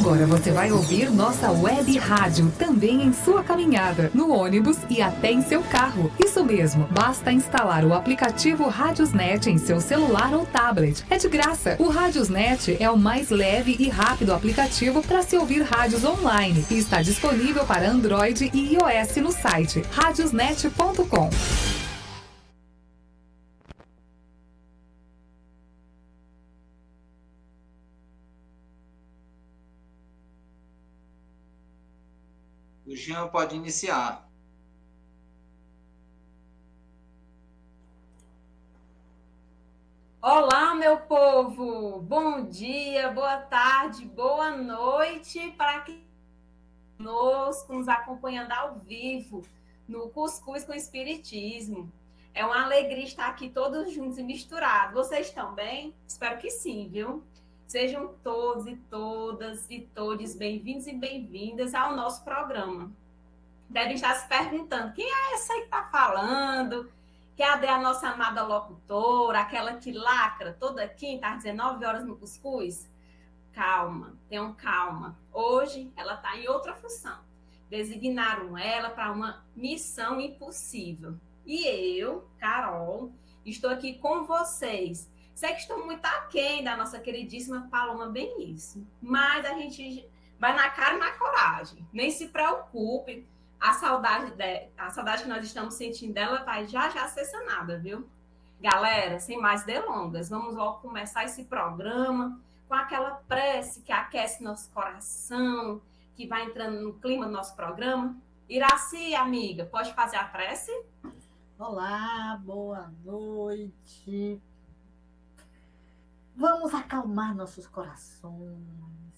Agora você vai ouvir nossa web rádio também em sua caminhada, no ônibus e até em seu carro. Isso mesmo, basta instalar o aplicativo Radiosnet em seu celular ou tablet. É de graça. O Radiosnet é o mais leve e rápido aplicativo para se ouvir rádios online e está disponível para Android e iOS no site radiosnet.com. O Jean pode iniciar. Olá, meu povo! Bom dia, boa tarde, boa noite para quem nos acompanhando ao vivo no Cuscuz com Espiritismo. É uma alegria estar aqui todos juntos e misturados. Vocês estão bem? Espero que sim, viu? Sejam todos e todas e todos bem-vindos e bem-vindas ao nosso programa. Devem estar se perguntando, quem é essa aí que está falando? Cadê a nossa amada locutora, aquela que lacra toda quinta às 19 horas no Cuscuz? Calma, tenham calma. Hoje ela está em outra função. Designaram ela para uma missão impossível. E eu, Carol, estou aqui com vocês. Sei que estou muito aquém da nossa queridíssima Paloma Benício, mas a gente vai na cara e na coragem. Nem se preocupe, a saudade que nós estamos sentindo dela vai já ser sanada, viu? Galera, sem mais delongas, vamos logo começar esse programa com aquela prece que aquece nosso coração, que vai entrando no clima do nosso programa. Iraci, amiga, pode fazer a prece? Olá, boa noite. Vamos acalmar nossos corações,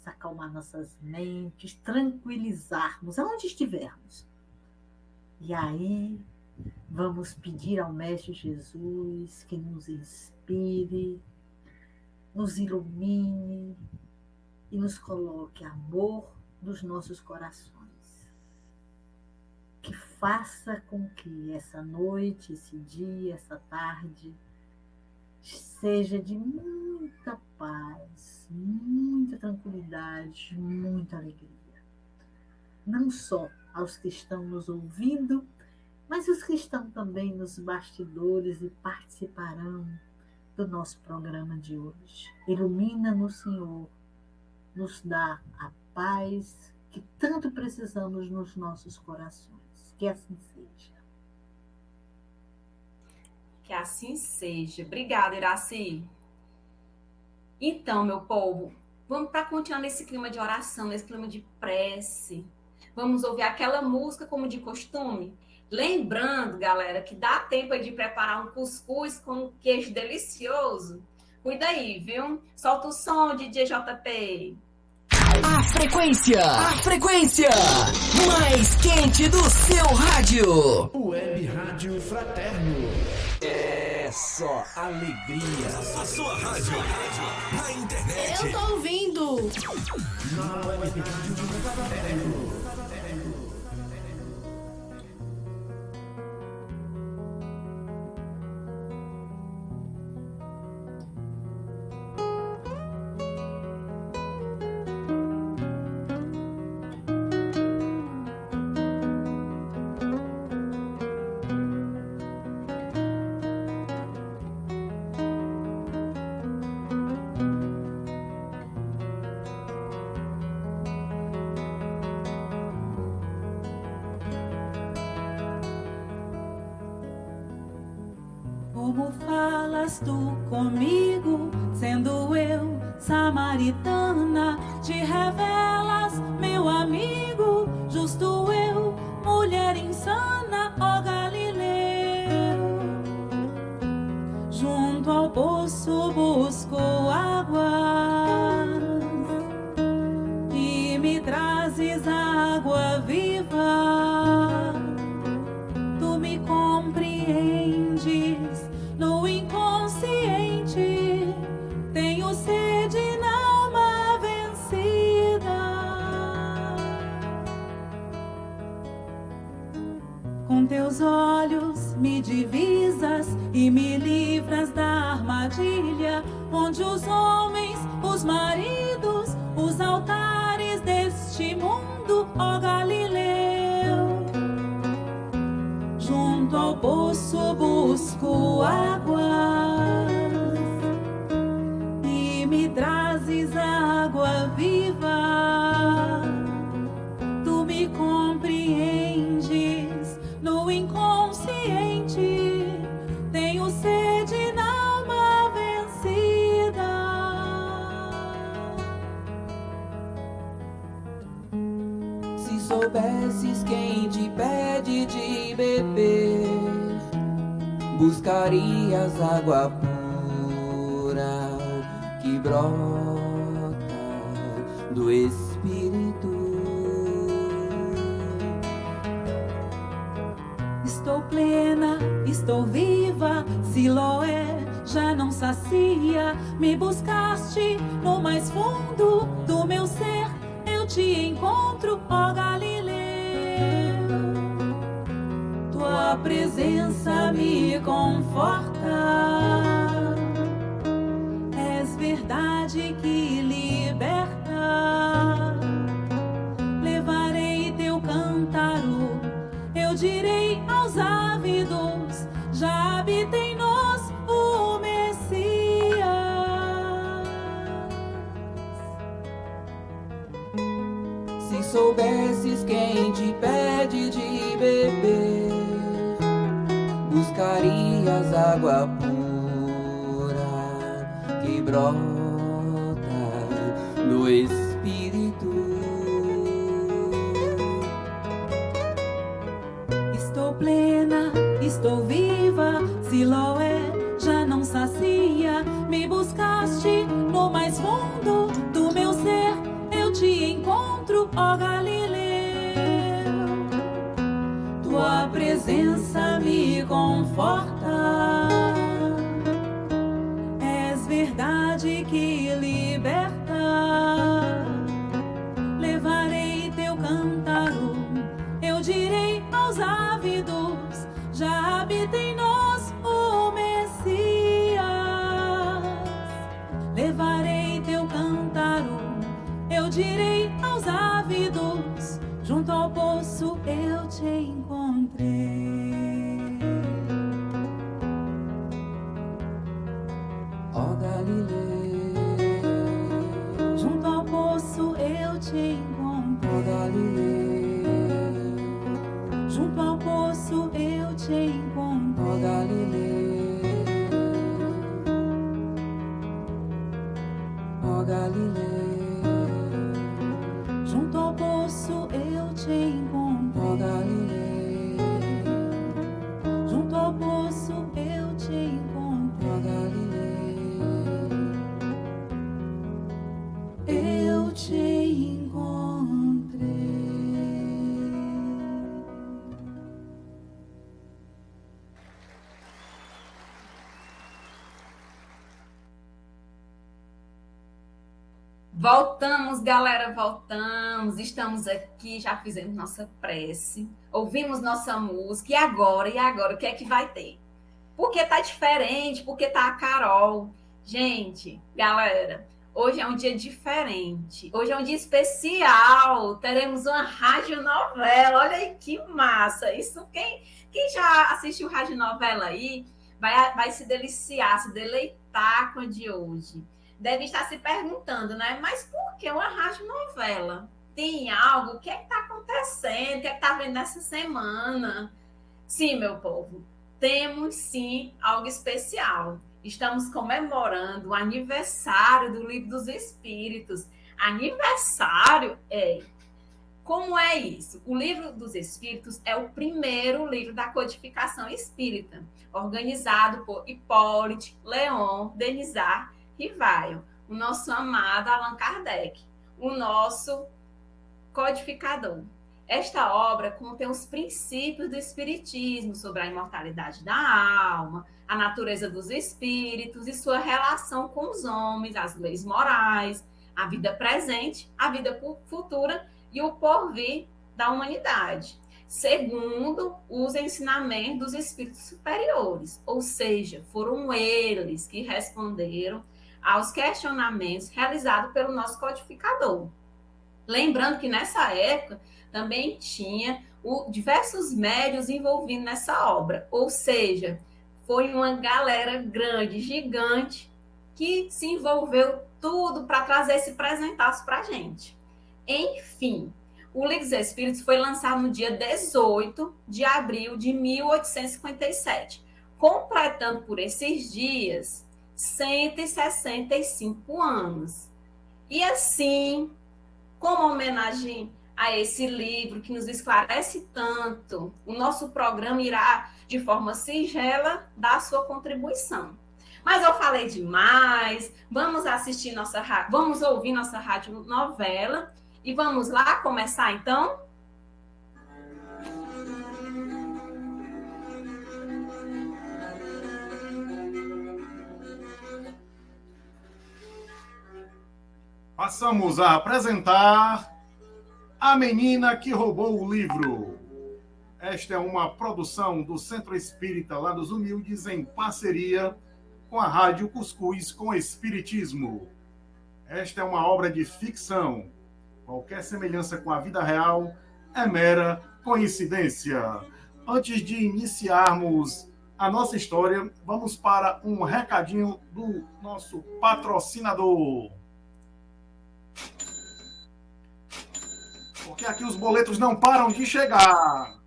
acalmar nossas mentes, tranquilizarmos aonde estivermos. E aí, vamos pedir ao Mestre Jesus que nos inspire, nos ilumine e nos coloque amor nos nossos corações. Que faça com que essa noite, esse dia, essa tarde seja de muita paz, muita tranquilidade, muita alegria. Não só aos que estão nos ouvindo, mas os que estão também nos bastidores e participarão do nosso programa de hoje. Ilumina-nos, Senhor, nos dá a paz que tanto precisamos nos nossos corações. Que assim seja. Que assim seja. Obrigada, Iraci. Então, meu povo, vamos para continuar nesse clima de oração, nesse clima de prece. Vamos ouvir aquela música como de costume. Lembrando, galera, que dá tempo aí de preparar um cuscuz com um queijo delicioso. Cuida aí, viu? Solta o som, DJ JP. A frequência mais quente do seu rádio. Web Rádio Fraterno. É só alegria. A sua rádio na internet. Eu tô ouvindo. Na Web Rádio Fraterno. Como falas tu comigo, sendo eu samaritana, te revelas, meu amigo, justo eu, mulher insana, ó Galileu. Junto ao poço busco água e me trazes água viva. Tu me compreendes no inconsciente, tenho sede na alma vencida. Com teus olhos me divisas e me livras da armadilha, onde os homens, os maridos, os altares como águas e me trazes água viva. Tu me compreendes no inconsciente. Tenho sede na alma vencida. Se soubesses quem te pede de beber, buscarias água pura que brota do Espírito. Estou plena, estou viva, Siloé já não sacia. Me buscaste no mais fundo do meu ser, eu te encontro, ó Galileu. Tua presença me conforta, és verdade que liberta. Levarei teu cântaro, eu direi aos ávidos, já habita em nós o Messias. Se soubesses quem te pede de beber, buscarias água pura que brota do Espírito. Estou plena, estou viva, Siloé já não sacia. Me buscaste no mais fundo do meu ser, eu te encontro, ó Galileu. Tua presença me conforta, és verdade que liberta. Levarei teu cântaro, eu direi aos ávidos, já habita em nós o Messias. Levarei teu cântaro, eu direi aos ávidos, junto ao poço eu te encontrei. Ó Galileu, Junto ao poço eu te encontrei. ó Galileu, Junto ao poço eu te encontrei. ó Galileu, ó Galileu, Junto ao poço eu te encontrei. ó Galileu. Junto ao poço eu te encontrei. Ó Galileu, Eu te encontrei. Voltamos, galera, voltamos. Estamos aqui, já fizemos nossa prece, ouvimos nossa música. E agora, o que é que vai ter? Porque tá diferente, porque tá a Carol. Gente, galera, hoje é um dia diferente. Hoje é um dia especial. Teremos uma radionovela. Olha aí que massa. Isso, quem já assistiu radionovela aí vai se deliciar, se deleitar com a de hoje. Deve estar se perguntando, né? Mas por que uma radionovela? Tem algo? O que é que está acontecendo? O que é que está vendo nessa semana? Sim, meu povo, temos sim algo especial. Estamos comemorando o aniversário do Livro dos Espíritos. Aniversário? Como é isso? O Livro dos Espíritos é o primeiro livro da codificação espírita, organizado por Hipólito, Leon, Denisard Rivaio, o nosso amado Allan Kardec, o nosso codificador. Esta obra contém os princípios do espiritismo sobre a imortalidade da alma, a natureza dos espíritos e sua relação com os homens, as leis morais, a vida presente, a vida futura e o porvir da humanidade, segundo os ensinamentos dos espíritos superiores, ou seja, foram eles que responderam aos questionamentos realizados pelo nosso codificador. Lembrando que nessa época também tinha diversos médiuns envolvidos nessa obra, ou seja, foi uma galera grande, gigante, que se envolveu tudo para trazer esse presentaço para a gente. Enfim, o Livro dos Espíritos foi lançado no dia 18 de abril de 1857, completando por esses dias 165 anos. E assim, como homenagem a esse livro que nos esclarece tanto, o nosso programa irá, de forma singela, dar a sua contribuição. Mas eu falei demais, vamos ouvir nossa rádio novela e vamos lá começar então? Passamos a apresentar A Menina que Roubou o Livro. Esta é uma produção do Centro Espírita lá dos Humildes em parceria com a Rádio Cuscuz com Espiritismo. Esta é uma obra de ficção. Qualquer semelhança com a vida real é mera coincidência. Antes de iniciarmos a nossa história, vamos para um recadinho do nosso patrocinador. Porque aqui os boletos não param de chegar.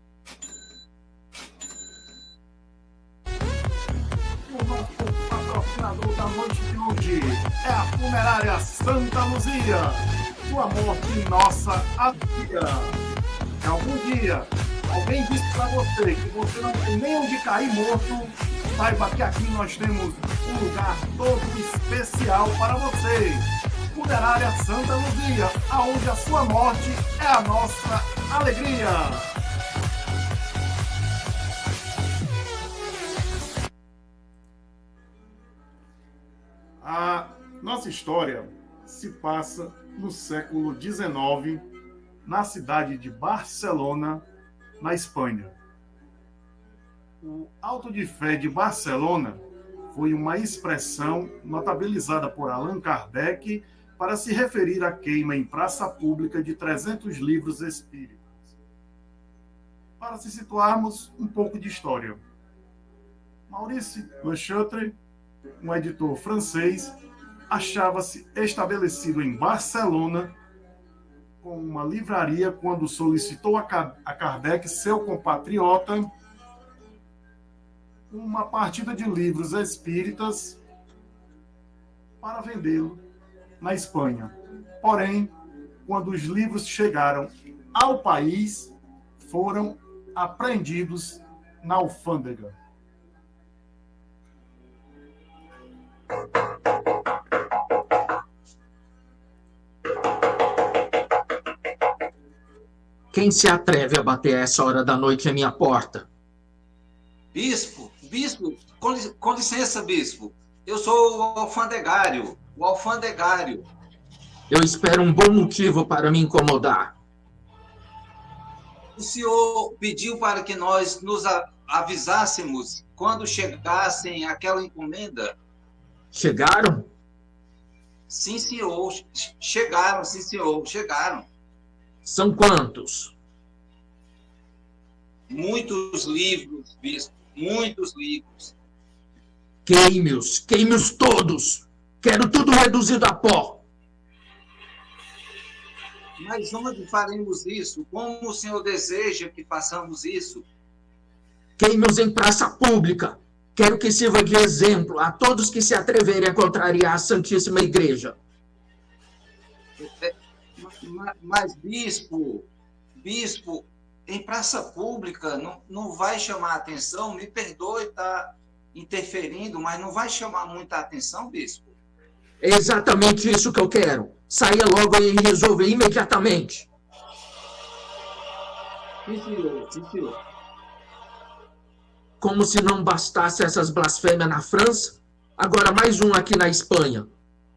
O nosso patrocinador da noite de hoje é a Funerária Santa Luzia. Sua morte, nossa alegria. Se algum dia alguém disse para você que você não tem nem onde cair morto, saiba que aqui nós temos um lugar todo especial para você. Funerária Santa Luzia, aonde a sua morte é a nossa alegria. A nossa história se passa no século XIX, na cidade de Barcelona, na Espanha. O Auto de Fé de Barcelona foi uma expressão notabilizada por Allan Kardec para se referir à queima em praça pública de 300 livros espíritas. Para se situarmos, um pouco de história. Maurice Lechartre, um editor francês, achava-se estabelecido em Barcelona com uma livraria quando solicitou a Kardec, seu compatriota, uma partida de livros espíritas para vendê-lo na Espanha. Porém, quando os livros chegaram ao país, foram apreendidos na alfândega. Quem se atreve a bater a essa hora da noite à minha porta? Bispo, com licença, bispo. Eu sou o alfandegário. Eu espero um bom motivo para me incomodar. O senhor pediu para que nós nos avisássemos quando chegassem aquela encomenda? Chegaram? Sim, senhor. Chegaram, sim, senhor. Chegaram. São quantos? Muitos livros, bispo. Muitos livros. Queime-os todos. Quero tudo reduzido a pó. Mas onde faremos isso? Como o senhor deseja que façamos isso? Queime-os em praça pública. Quero que sirva de exemplo a todos que se atreverem a contrariar a Santíssima Igreja. Mas, bispo, em praça pública não vai chamar atenção? Me perdoe estar interferindo, mas não vai chamar muita atenção, bispo? É exatamente isso que eu quero. Saia logo e resolver imediatamente. Sim, senhor. Como se não bastasse essas blasfêmias na França, agora mais um aqui na Espanha.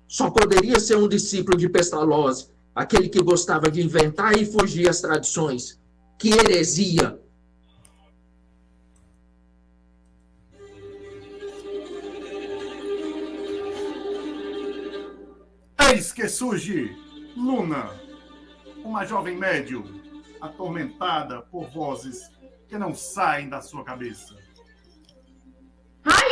Só poderia ser um discípulo de Pestalozzi, aquele que gostava de inventar e fugir às tradições. Que heresia! Eis que surge Luna, uma jovem médium, atormentada por vozes que não saem da sua cabeça. Ai,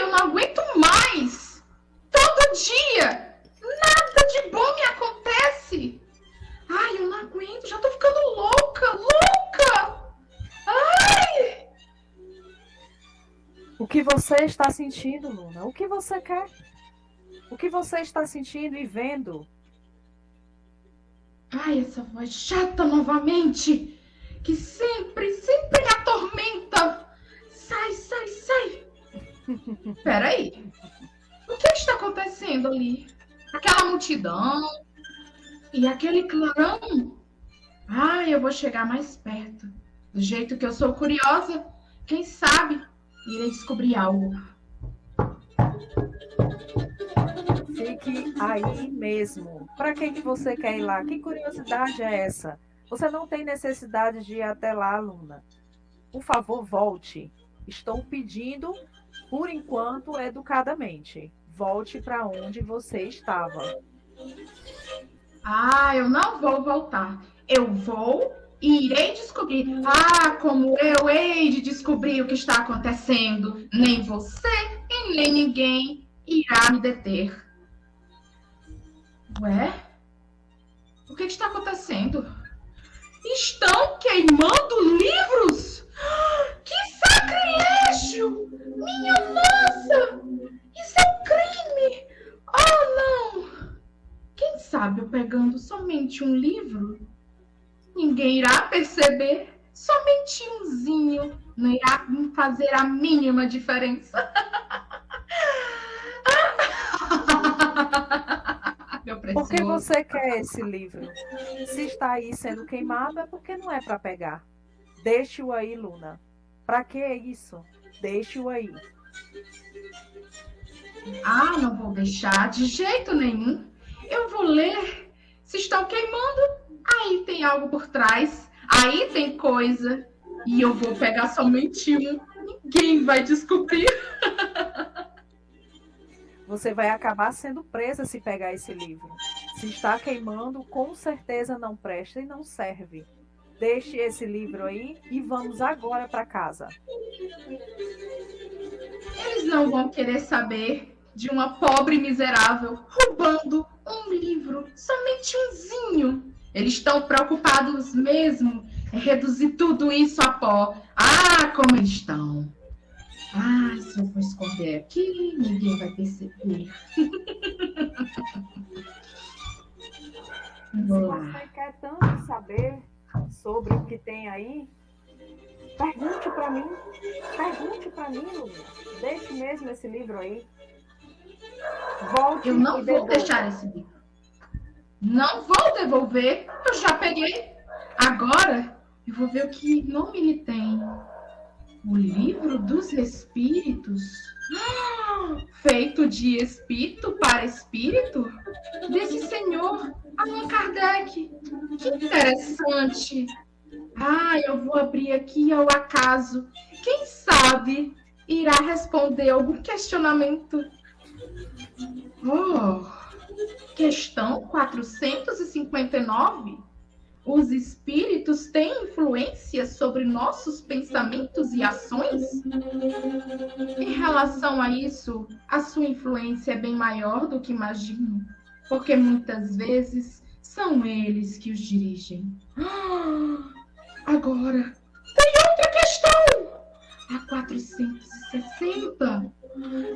que você está sentindo, Luna? O que você quer? O que você está sentindo e vendo? Ai, essa voz chata novamente, que sempre me atormenta. Sai. Peraí, o que está acontecendo ali? Aquela multidão e aquele clarão? Ai, eu vou chegar mais perto. Do jeito que eu sou curiosa, quem sabe irei descobrir algo. Fique aí mesmo. Para que você quer ir lá? Que curiosidade é essa? Você não tem necessidade de ir até lá, Luna. Por favor, volte. Estou pedindo, por enquanto, educadamente. Volte para onde você estava. Ah, eu não vou voltar. Eu vou e irei descobrir. Ah, como eu hei de descobrir o que está acontecendo. Nem você e nem ninguém irá me deter. Ué? O que está acontecendo? Estão queimando livros? Que sacrilégio! Minha nossa! Isso é um crime! Oh, não! Quem sabe eu pegando somente um livro? Ninguém irá perceber. Somente umzinho não irá fazer a mínima diferença. Por que você quer esse livro? Se está aí sendo queimado, é porque não é para pegar. Deixe-o aí, Luna. Para que isso? Deixe-o aí. Ah, não vou deixar de jeito nenhum. Eu vou ler. Se estão queimando, aí tem algo por trás. Aí tem coisa. E eu vou pegar somente um. Ninguém vai descobrir. Você vai acabar sendo presa se pegar esse livro. Se está queimando, com certeza não presta e não serve. Deixe esse livro aí e vamos agora para casa. Eles não vão querer saber de uma pobre miserável roubando um livro, somente umzinho. Eles estão preocupados mesmo em reduzir tudo isso a pó. Ah, como eles estão. Ah, se eu for esconder aqui, ninguém vai perceber. Se você quer tanto saber sobre o que tem aí, pergunte para mim. Pergunte para mim, Luna. Deixe mesmo esse livro aí. Volte. Eu não vou deixar esse livro. Não vou devolver. Eu já peguei. Agora eu vou ver o que nome ele tem. O livro dos espíritos? Feito de espírito para espírito? Desse senhor Allan Kardec. Que interessante. Ah, eu vou abrir aqui ao acaso. Quem sabe irá responder algum questionamento. Oh, questão 459. Os espíritos têm influência sobre nossos pensamentos e ações? Em relação a isso, a sua influência é bem maior do que imagino, porque muitas vezes são eles que os dirigem. Agora, tem outra questão! A 460.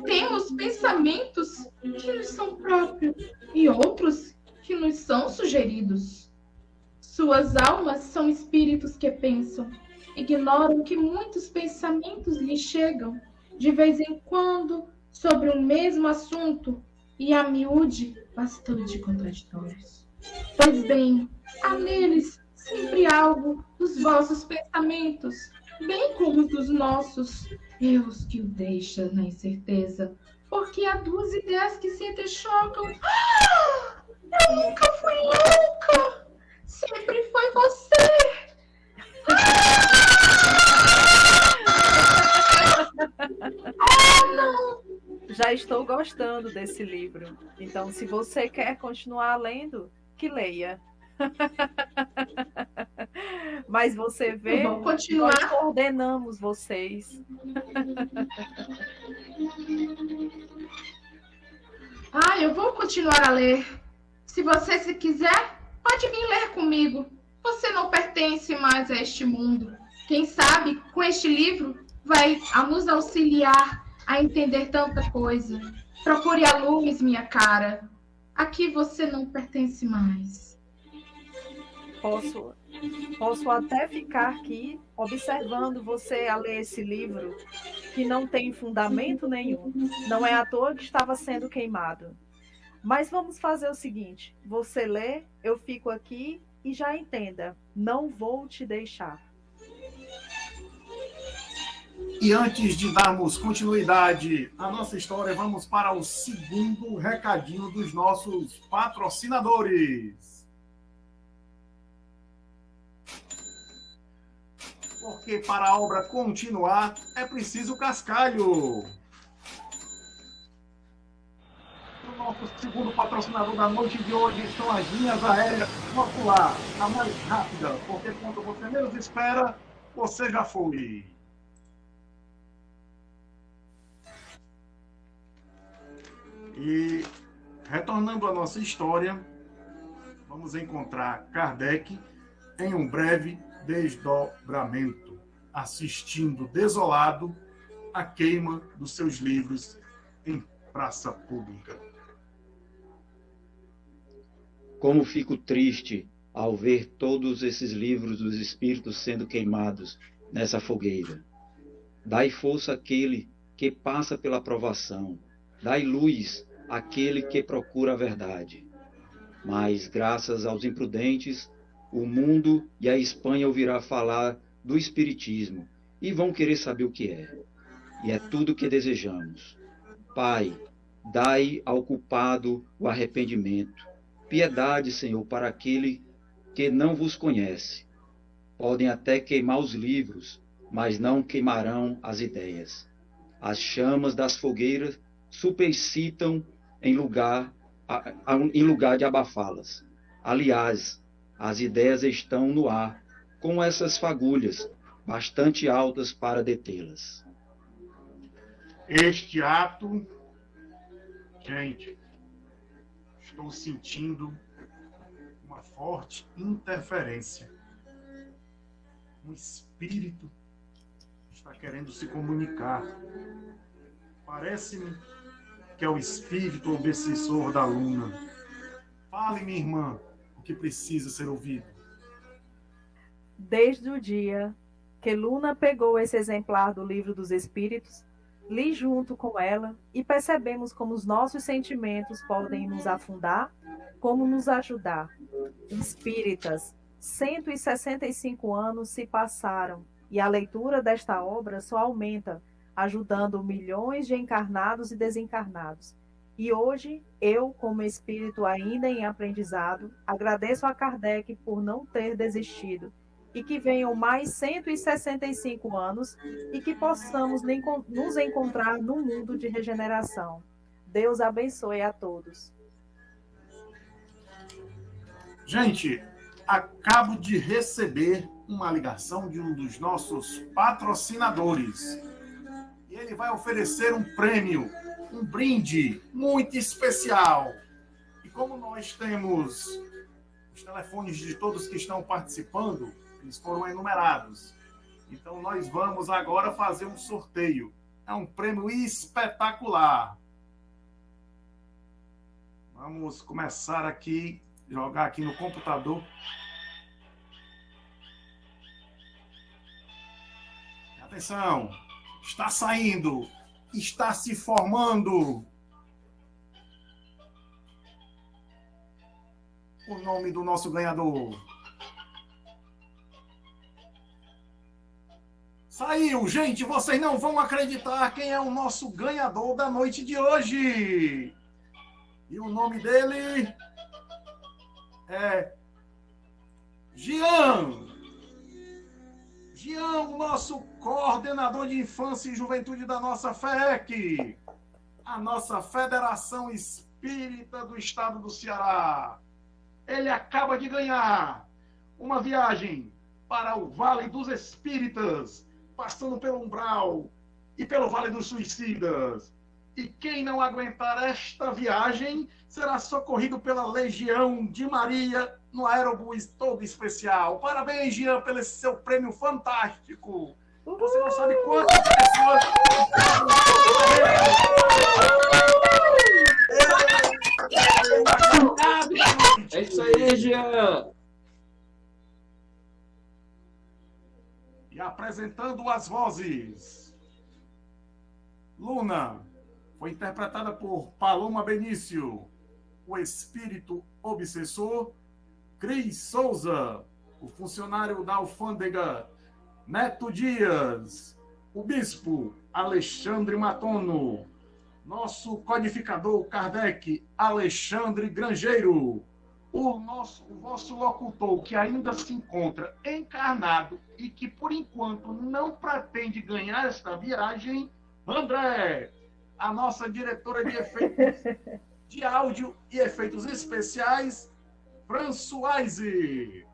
Temos pensamentos que nos são próprios e outros que nos são sugeridos. Suas almas são espíritos que pensam, ignoram que muitos pensamentos lhes chegam, de vez em quando, sobre um mesmo assunto, e a miúde bastante contraditórios. Pois bem, há neles sempre algo dos vossos pensamentos, bem como dos nossos, e os que o deixam na incerteza, porque há duas ideias que se entrechocam. Ah! Eu nunca fui louca! Sempre foi você! Ah, não! Já estou gostando desse livro. Então, se você quer continuar lendo, que leia. Mas você vê, vou continuar. Nós coordenamos vocês. Ah, eu vou continuar a ler. Se você se quiser, pode vir ler comigo. Você não pertence mais a este mundo. Quem sabe, com este livro, vai nos auxiliar a entender tanta coisa. Procure a luz, minha cara. Aqui você não pertence mais. Posso até ficar aqui observando você a ler esse livro que não tem fundamento nenhum. Não é à toa que estava sendo queimado. Mas vamos fazer o seguinte: você lê, eu fico aqui e já entenda. Não vou te deixar. E antes de darmos continuidade à nossa história, vamos para o segundo recadinho dos nossos patrocinadores. Porque para a obra continuar é preciso cascalho. O nosso segundo patrocinador da noite de hoje são as linhas aéreas Popular, a mais rápida, porque quando você menos espera, você já foi. E retornando à nossa história, vamos encontrar Kardec em um breve desdobramento, assistindo desolado a queima dos seus livros em praça pública. Como fico triste ao ver todos esses livros dos espíritos sendo queimados nessa fogueira. Dai força àquele que passa pela provação, dai luz àquele que procura a verdade. Mas, graças aos imprudentes, o mundo e a Espanha ouvirá falar do espiritismo e vão querer saber o que é. E é tudo o que desejamos. Pai, dai ao culpado o arrependimento. Piedade, Senhor, para aquele que não vos conhece. Podem até queimar os livros, mas não queimarão as ideias. As chamas das fogueiras supercitam em lugar de abafá-las. Aliás, as ideias estão no ar, com essas fagulhas bastante altas para detê-las. Este ato, gente, estou sentindo uma forte interferência. Um espírito está querendo se comunicar. Parece-me que é o espírito obsessor da Luna. Fale, minha irmã, o que precisa ser ouvido. Desde o dia que Luna pegou esse exemplar do Livro dos Espíritos, li junto com ela e percebemos como os nossos sentimentos podem nos afundar, como nos ajudar. Espíritas, 165 anos se passaram e a leitura desta obra só aumenta, ajudando milhões de encarnados e desencarnados. E hoje, eu, como espírito ainda em aprendizado, agradeço a Kardec por não ter desistido e que venham mais 165 anos e que possamos nos encontrar no mundo de regeneração. Deus abençoe a todos. Gente, acabo de receber uma ligação de um dos nossos patrocinadores. E ele vai oferecer um prêmio, um brinde muito especial. E como nós temos os telefones de todos que estão participando, eles foram enumerados. Então nós vamos agora fazer um sorteio. É um prêmio espetacular. Vamos começar aqui, jogar aqui no computador. Atenção, está saindo, está se formando o nome do nosso ganhador. Saiu, gente, vocês não vão acreditar quem é o nosso ganhador da noite de hoje. E o nome dele é Jean. Jean, o nosso coordenador de infância e juventude da nossa FEC, a nossa Federação Espírita do Estado do Ceará. Ele acaba de ganhar uma viagem para o Vale dos Espíritas, passando pelo Umbral e pelo Vale dos Suicidas. E quem não aguentar esta viagem será socorrido pela Legião de Maria no aerobus todo especial. Parabéns, Jean, pelo seu prêmio fantástico. Você não sabe quantas pessoas... É isso aí, Jean. E apresentando as vozes. Luna foi interpretada por Paloma Benício, o espírito obsessor. Cris Souza, o funcionário da alfândega. Neto Dias, o bispo Alexandre Matono, nosso codificador Kardec, Alexandre Grangeiro, o vosso locutor, que ainda se encontra encarnado e que, por enquanto, não pretende ganhar esta viagem, André, a nossa diretora de efeitos de áudio e efeitos especiais, Françoise.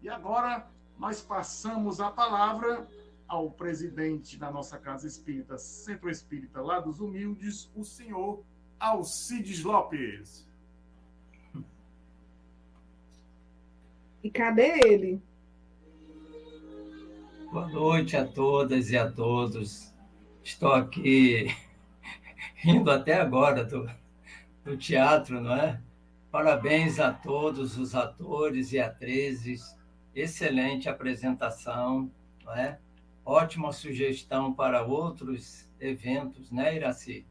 E agora nós passamos a palavra ao presidente da nossa Casa Espírita, Centro Espírita lá dos Humildes, o senhor Alcides Lopes. E cadê ele? Boa noite a todas e a todos. Estou aqui rindo até agora do teatro, não é? Parabéns a todos os atores e atrizes. Excelente apresentação, não é? Ótima sugestão para outros eventos, né, Iraci?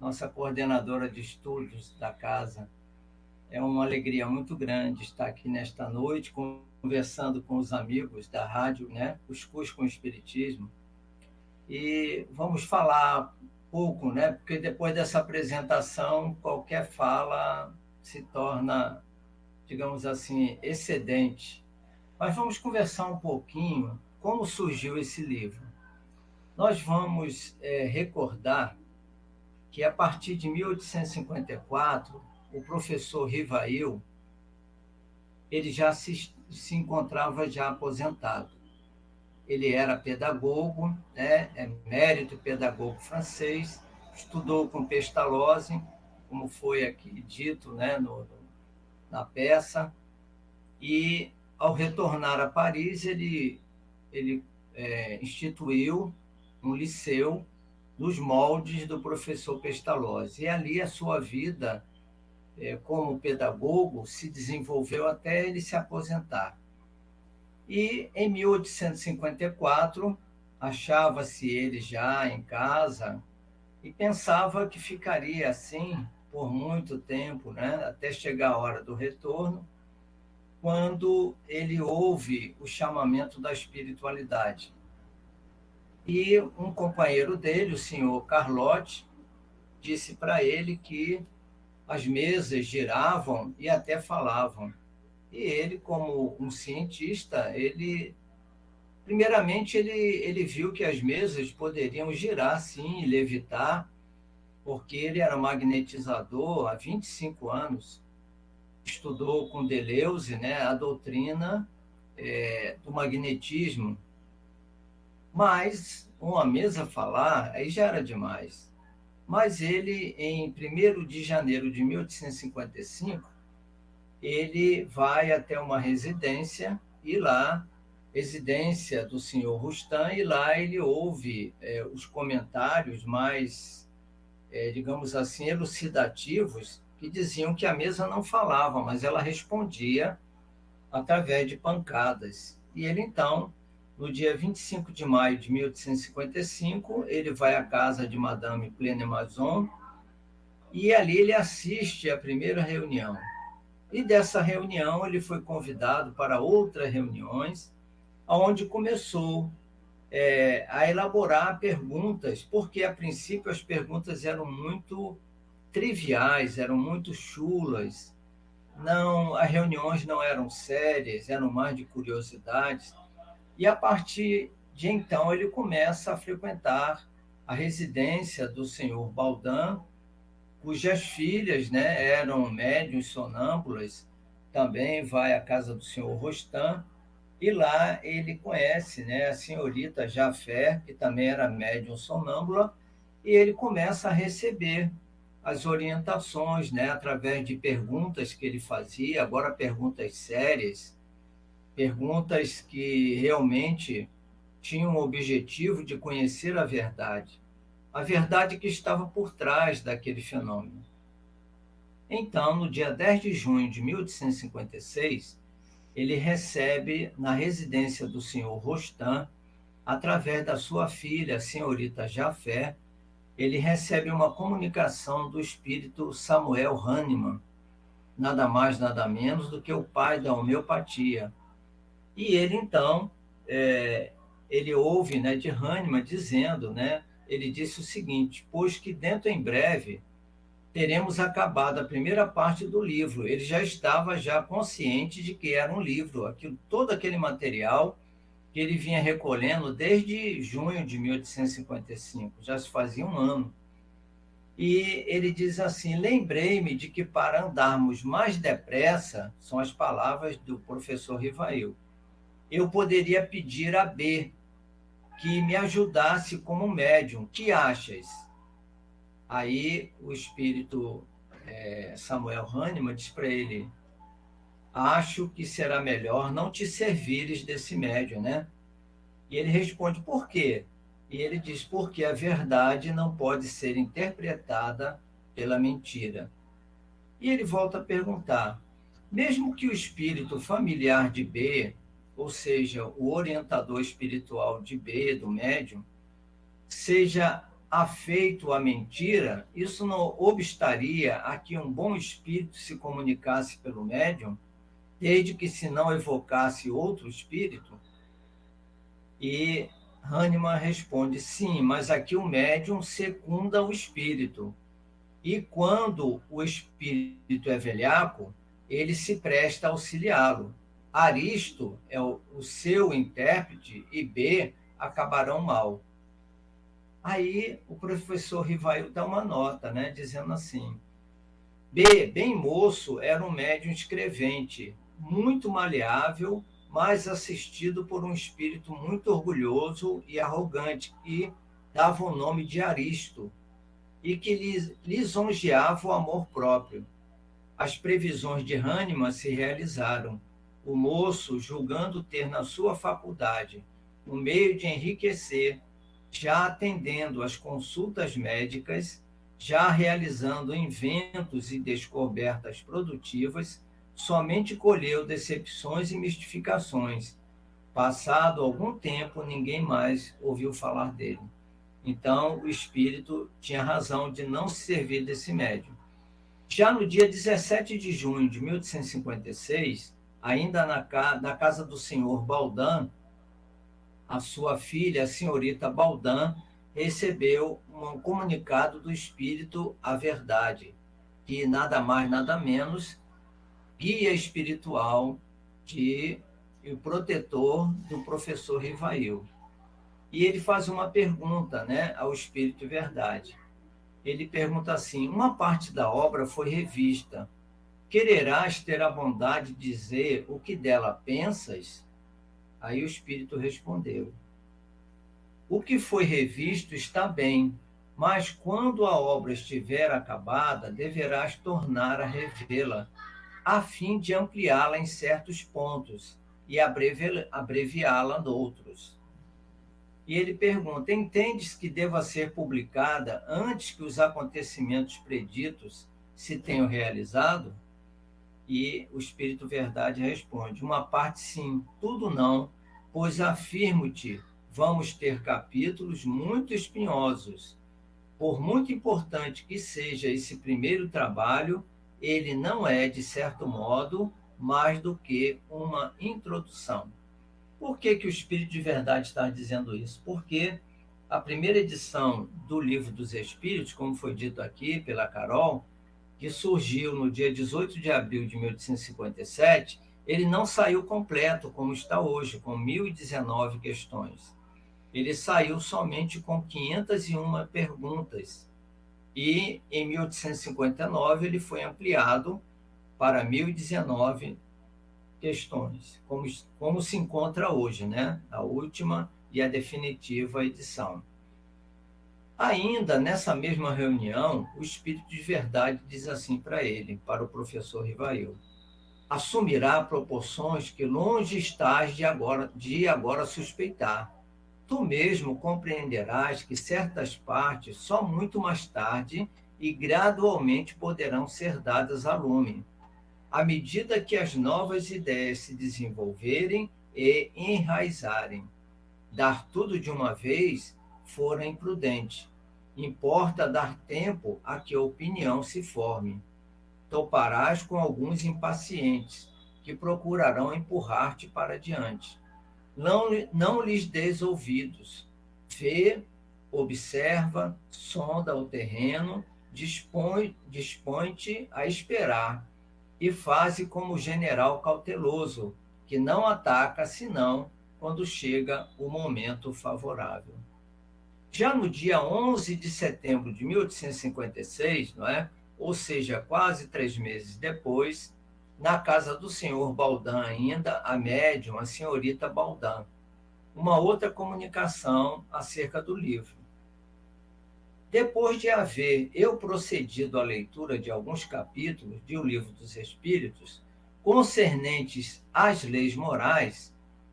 Nossa coordenadora de estudos da casa. É uma alegria muito grande estar aqui nesta noite, conversando com os amigos da rádio, né? Cuscuz com Espiritismo. E vamos falar pouco, né? Porque depois dessa apresentação, qualquer fala se torna, digamos assim, excedente. Mas vamos conversar um pouquinho como surgiu esse livro. Nós vamos recordar que, a partir de 1854, o professor Rivail, ele já se encontrava já aposentado. Ele era pedagogo, né, emérito pedagogo francês, estudou com Pestalozzi, como foi aqui dito, né, na peça, e, ao retornar a Paris, ele instituiu um liceu nos moldes do professor Pestalozzi. E ali a sua vida como pedagogo se desenvolveu até ele se aposentar. E, em 1854, achava-se ele já em casa e pensava que ficaria assim por muito tempo, né, até chegar a hora do retorno, quando ele ouve o chamamento da espiritualidade. E um companheiro dele, o senhor Carlotti, disse para ele que as mesas giravam e até falavam. E ele, como um cientista, primeiramente ele viu que as mesas poderiam girar, sim, e levitar, porque ele era magnetizador há 25 anos. Estudou com Deleuze, né, a doutrina do magnetismo. Mas uma mesa falar, aí já era demais. Mas ele, em 1º de janeiro de 1855, ele vai até uma residência, e lá, residência do senhor Rustan, e lá ele ouve os comentários mais, digamos assim, elucidativos, que diziam que a mesa não falava, mas ela respondia através de pancadas. E ele, então, no dia 25 de maio de 1855, ele vai à casa de Madame Plenemazon, e ali ele assiste à primeira reunião. E dessa reunião ele foi convidado para outras reuniões, onde começou a elaborar perguntas, porque, a princípio, as perguntas eram muito triviais, eram muito chulas. Não, as reuniões não eram sérias, eram mais de curiosidades. E, a partir de então, ele começa a frequentar a residência do senhor Baudin, cujas filhas, né, eram médiuns sonâmbulas. Também vai à casa do senhor Rostand, e lá ele conhece, né, a senhorita Jaffer, que também era médium sonâmbula, e ele começa a receber as orientações, né, através de perguntas que ele fazia, agora perguntas sérias, perguntas que realmente tinham o objetivo de conhecer a verdade que estava por trás daquele fenômeno. Então, no dia 10 de junho de 1856, ele recebe na residência do senhor Rostand, através da sua filha, a senhorita Jafé, ele recebe uma comunicação do espírito Samuel Hahnemann, nada mais, nada menos do que o pai da homeopatia. E ele, então, ele ouve, né, de Hahnemann dizendo, né, ele disse o seguinte: pois que dentro em breve teremos acabado a primeira parte do livro. Ele já estava consciente de que era um livro, todo aquele material que ele vinha recolhendo desde junho de 1855, já se fazia um ano. E ele diz assim: lembrei-me de que para andarmos mais depressa, são as palavras do professor Rivail, eu poderia pedir a B que me ajudasse como médium. Que achas? Aí o espírito Samuel Hahnemann diz para ele: acho que será melhor não te servires desse médium, né? E ele responde: por quê? E ele diz: porque a verdade não pode ser interpretada pela mentira. E ele volta a perguntar: mesmo que o espírito familiar de B, ou seja, o orientador espiritual de B, do médium, seja afeito à mentira, isso não obstaria a que um bom espírito se comunicasse pelo médium, desde que se não evocasse outro espírito? E Hahnemann responde: sim, mas aqui o médium secunda o espírito. E quando o espírito é velhaco, ele se presta a auxiliá-lo. Aristo é o seu intérprete e B acabarão mal. Aí o professor Rivail dá uma nota, né, dizendo assim: B, bem moço, era um médium escrevente, muito maleável, mas assistido por um espírito muito orgulhoso e arrogante, que dava o nome de Aristo, e que lisonjeava o amor próprio. As previsões de Hahnemann se realizaram. O moço, julgando ter na sua faculdade um meio de enriquecer, já atendendo às consultas médicas, já realizando inventos e descobertas produtivas, somente colheu decepções e mistificações. Passado algum tempo, ninguém mais ouviu falar dele. Então, o espírito tinha razão de não se servir desse médium. Já no dia 17 de junho de 1856, ainda na casa do senhor Baldan, a sua filha, a senhorita Baldan, recebeu um comunicado do espírito A Verdade, que nada mais, nada menos, guia espiritual e o protetor do professor Rivail. E ele faz uma pergunta, né, ao espírito Verdade. Ele pergunta assim: uma parte da obra foi revista. Quererás ter a bondade de dizer o que dela pensas? Aí o espírito respondeu: o que foi revisto está bem, mas quando a obra estiver acabada, deverás tornar a revê-la, a fim de ampliá-la em certos pontos e abreviá-la noutros. E ele pergunta: entendes que deva ser publicada antes que os acontecimentos preditos se tenham realizado? E o Espírito Verdade responde: uma parte sim, tudo não, pois afirmo-te, vamos ter capítulos muito espinhosos. Por muito importante que seja esse primeiro trabalho, ele não é, de certo modo, mais do que uma introdução. Por que o Espírito de Verdade está dizendo isso? Porque a primeira edição do Livro dos Espíritos, como foi dito aqui pela Carol, que surgiu no dia 18 de abril de 1857, ele não saiu completo como está hoje, com 1.019 questões. Ele saiu somente com 501 perguntas. E, em 1859, ele foi ampliado para 1.019 questões, como se encontra hoje, né? A última e a definitiva edição. Ainda nessa mesma reunião, o Espírito de Verdade diz assim para ele, para o professor Rivail: assumirá proporções que longe estás de agora suspeitar. Tu mesmo compreenderás que certas partes só muito mais tarde e gradualmente poderão ser dadas a lume, à medida que as novas ideias se desenvolverem e enraizarem. Dar tudo de uma vez fora imprudente. Importa dar tempo a que a opinião se forme. Toparás com alguns impacientes, que procurarão empurrar-te para diante. Não lhes des ouvidos. Vê, observa, sonda o terreno, dispõe-te a esperar, e faze como general cauteloso, que não ataca senão quando chega o momento favorável. Já no dia 11 de setembro de 1856, não é? Ou seja, quase 3 meses depois, na casa do senhor Baldan ainda, a médium, a senhorita Baldan, uma outra comunicação acerca do livro. Depois de haver eu procedido à leitura de alguns capítulos de O Livro dos Espíritos, concernentes às leis morais,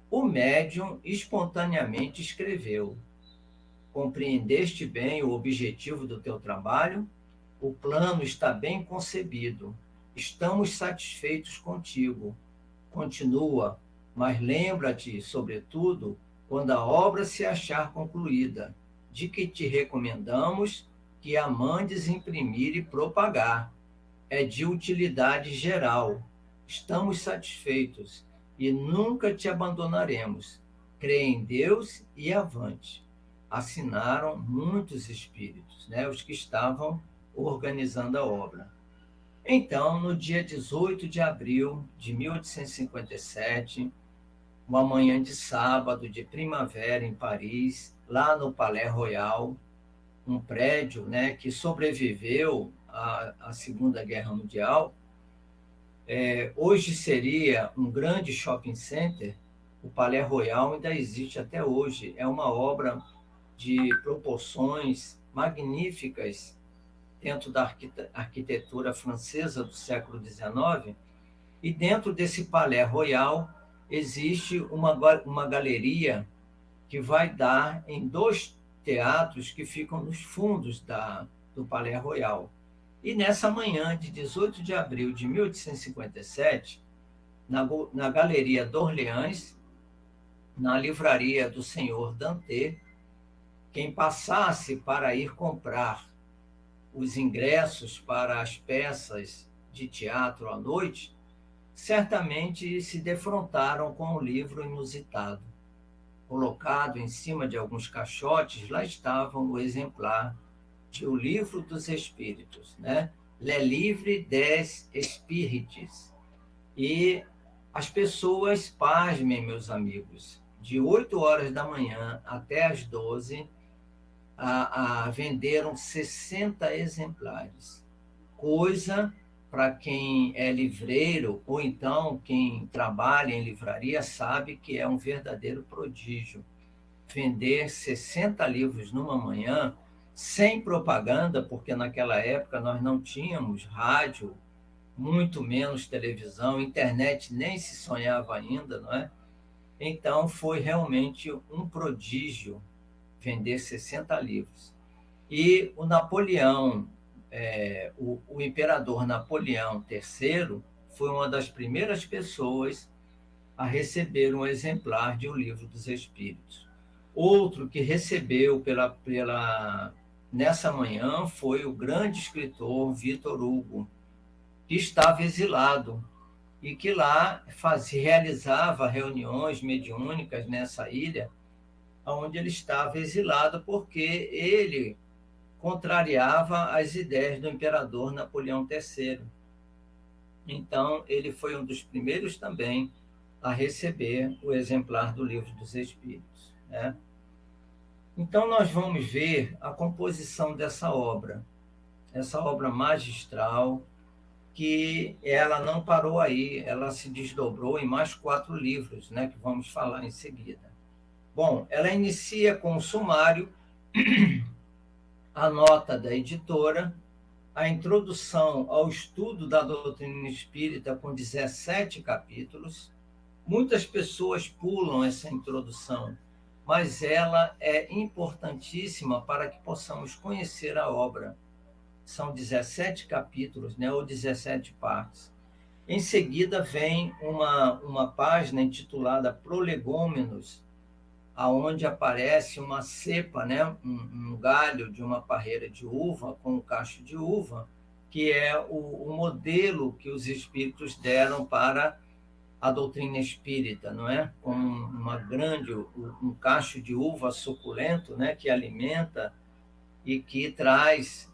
o médium espontaneamente escreveu: compreendeste bem o objetivo do teu trabalho? O plano está bem concebido. Estamos satisfeitos contigo. Continua, mas lembra-te, sobretudo, quando a obra se achar concluída, de que te recomendamos que a mandes imprimir e propagar. É de utilidade geral. Estamos satisfeitos e nunca te abandonaremos. Crê em Deus e avante. Assinaram muitos espíritos, né, os que estavam organizando a obra. Então, no dia 18 de abril de 1857, uma manhã de sábado de primavera em Paris, lá no Palais Royal, um prédio, né, que sobreviveu à Segunda Guerra Mundial, hoje seria um grande shopping center. O Palais Royal ainda existe até hoje. É uma obra de proporções magníficas dentro da arquitetura francesa do século XIX, e dentro desse Palais Royal existe uma galeria que vai dar em 2 teatros que ficam nos fundos do Palais Royal. E nessa manhã de 18 de abril de 1857, na Galeria d'Orléans, na livraria do senhor Dante, quem passasse para ir comprar os ingressos para as peças de teatro à noite, certamente se defrontaram com um livro inusitado. Colocado em cima de alguns caixotes, lá estava o exemplar de O Livro dos Espíritos, né? Le Livre des Espírites. E as pessoas, pasmem, meus amigos, de 8 horas da manhã até as 12, venderam 60 exemplares. Coisa, para quem é livreiro, ou então quem trabalha em livraria, sabe que é um verdadeiro prodígio. Vender 60 livros numa manhã, sem propaganda, porque naquela época nós não tínhamos rádio, muito menos televisão, internet nem se sonhava ainda, não é? Então, foi realmente um prodígio vender 60 livros. E o Napoleão, o imperador Napoleão III, foi uma das primeiras pessoas a receber um exemplar de O Livro dos Espíritos. Outro que recebeu nessa manhã foi o grande escritor Victor Hugo, que estava exilado e que lá realizava reuniões mediúnicas nessa ilha, onde ele estava exilado, porque ele contrariava as ideias do imperador Napoleão III. Então, ele foi um dos primeiros também a receber o exemplar do Livro dos Espíritos, né? Então, nós vamos ver a composição dessa obra magistral, que ela não parou aí, ela se desdobrou em mais 4 livros, né, que vamos falar em seguida. Bom, ela inicia com o sumário, a nota da editora, a introdução ao estudo da doutrina espírita com 17 capítulos. Muitas pessoas pulam essa introdução, mas ela é importantíssima para que possamos conhecer a obra. São 17 capítulos, né, ou 17 partes. Em seguida vem uma página intitulada Prolegômenos, aonde aparece uma cepa, né, um galho de uma parreira de uva com um cacho de uva, que é o modelo que os espíritos deram para a doutrina espírita, não é? Com um cacho de uva suculento, né, que alimenta e que traz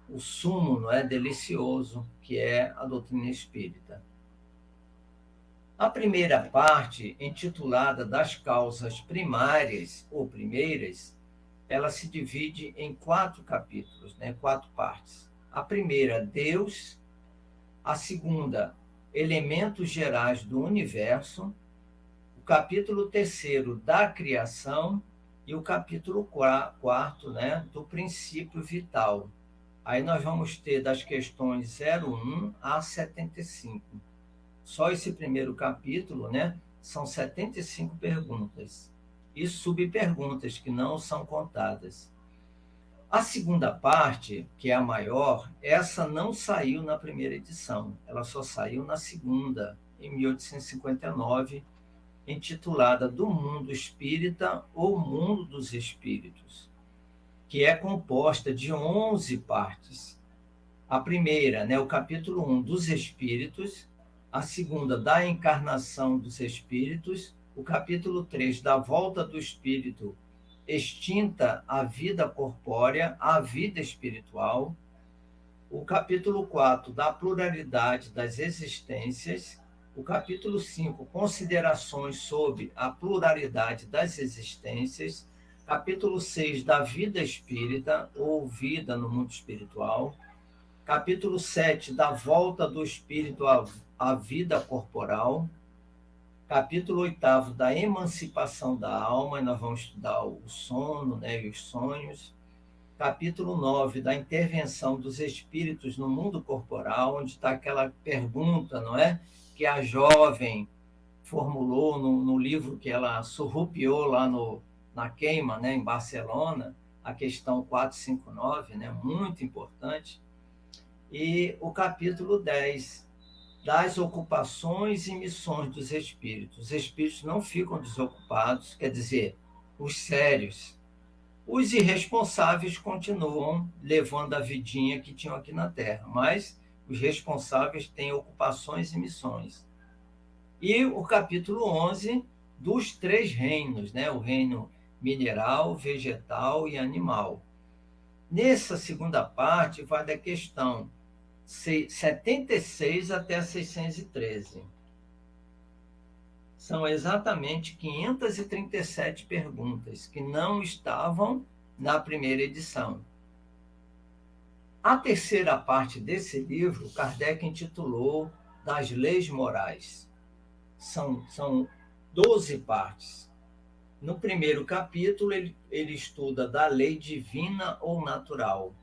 o sumo, não é, delicioso, que é a doutrina espírita. A primeira parte, intitulada Das Causas Primárias ou Primeiras, ela se divide em 4 capítulos, né, 4 partes. A primeira, Deus. A segunda, Elementos Gerais do Universo. O capítulo 3º, da Criação. E o capítulo 4º, né, do Princípio Vital. Aí nós vamos ter das questões 01 a 75. Só esse primeiro capítulo, né, são 75 perguntas e subperguntas que não são contadas. A segunda parte, que é a maior, essa não saiu na primeira edição, ela só saiu na segunda, em 1859, intitulada Do Mundo Espírita ou Mundo dos Espíritos, que é composta de 11 partes. A primeira, né, o capítulo 1 dos Espíritos, a segunda, da encarnação dos espíritos, o capítulo 3, da volta do espírito extinta a vida corpórea, à vida espiritual, o capítulo 4, da pluralidade das existências, o capítulo 5, considerações sobre a pluralidade das existências, capítulo 6, da vida espírita, ou vida no mundo espiritual, capítulo 7, da volta do espírito à vida corporal, capítulo 8º, da emancipação da alma, e nós vamos estudar o sono, né, e os sonhos, capítulo 9, da intervenção dos espíritos no mundo corporal, onde está aquela pergunta, não é, que a jovem formulou no livro que ela surrupiou lá na queima, né, em Barcelona, a questão 459, né, muito importante, e o capítulo 10, das ocupações e missões dos espíritos. Os espíritos não ficam desocupados, quer dizer, os sérios. Os irresponsáveis continuam levando a vidinha que tinham aqui na Terra, mas os responsáveis têm ocupações e missões. E o capítulo 11, dos 3 reinos, né? O reino mineral, vegetal e animal. Nessa segunda parte, vai da questão 76 até 613. São exatamente 537 perguntas que não estavam na primeira edição. A terceira parte desse livro, Kardec intitulou Das Leis Morais. São 12 partes. No primeiro capítulo, ele estuda da lei divina ou natural.